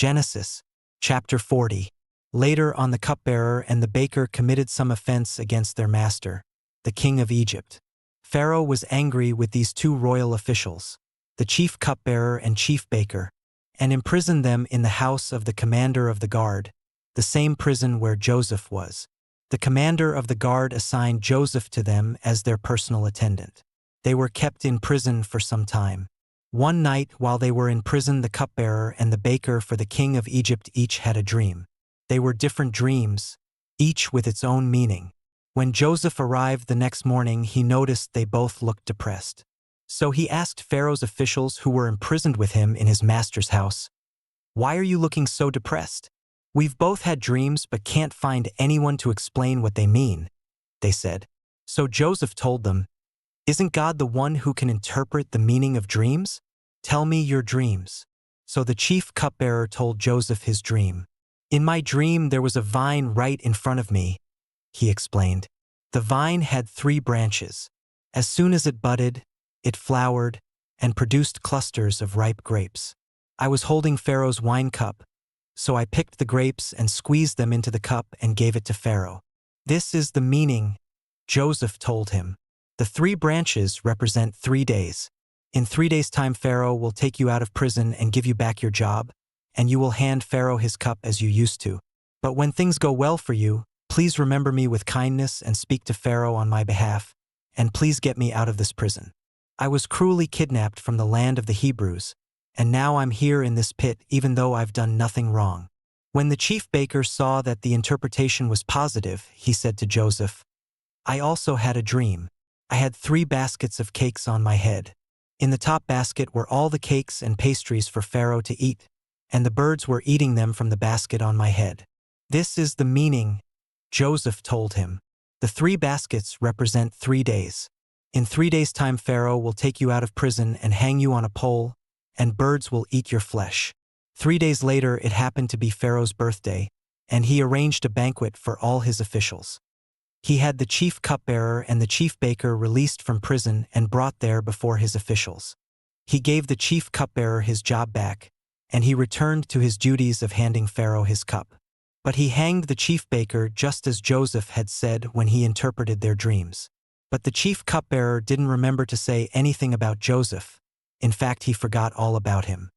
Genesis, chapter 40. Later on, the cupbearer and the baker committed some offense against their master, the king of Egypt. Pharaoh was angry with these two royal officials, the chief cupbearer and chief baker, and imprisoned them in the house of the commander of the guard, the same prison where Joseph was. The commander of the guard assigned Joseph to them as their personal attendant. They were kept in prison for some time. One night while they were in prison, the cupbearer and the baker for the king of Egypt each had a dream. They were different dreams, each with its own meaning. When Joseph arrived the next morning, he noticed they both looked depressed. So he asked Pharaoh's officials who were imprisoned with him in his master's house, "Why are you looking so depressed? We've both had dreams but can't find anyone to explain what they mean," they said. So Joseph told them, "Isn't God the one who can interpret the meaning of dreams? Tell me your dreams." So the chief cupbearer told Joseph his dream. "In my dream there was a vine right in front of me," he explained. The vine had 3 branches. As soon as it budded, it flowered and produced clusters of ripe grapes. I was holding Pharaoh's wine cup, so I picked the grapes and squeezed them into the cup and gave it to Pharaoh. "This is the meaning," Joseph told him. "The 3 branches represent 3 days. In 3 days' time, Pharaoh will take you out of prison and give you back your job, and you will hand Pharaoh his cup as you used to. But when things go well for you, please remember me with kindness and speak to Pharaoh on my behalf, and please get me out of this prison. I was cruelly kidnapped from the land of the Hebrews, and now I'm here in this pit even though I've done nothing wrong." When the chief baker saw that the interpretation was positive, he said to Joseph, "I also had a dream. I had 3 baskets of cakes on my head. In the top basket were all the cakes and pastries for Pharaoh to eat, and the birds were eating them from the basket on my head. This is the meaning," Joseph told him. "The 3 baskets represent 3 days. In 3 days' time, Pharaoh will take you out of prison and hang you on a pole, and birds will eat your flesh." 3 days later, it happened to be Pharaoh's birthday, and he arranged a banquet for all his officials. He had the chief cupbearer and the chief baker released from prison and brought there before his officials. He gave the chief cupbearer his job back, and he returned to his duties of handing Pharaoh his cup. But he hanged the chief baker just as Joseph had said when he interpreted their dreams. But the chief cupbearer didn't remember to say anything about Joseph. In fact, he forgot all about him.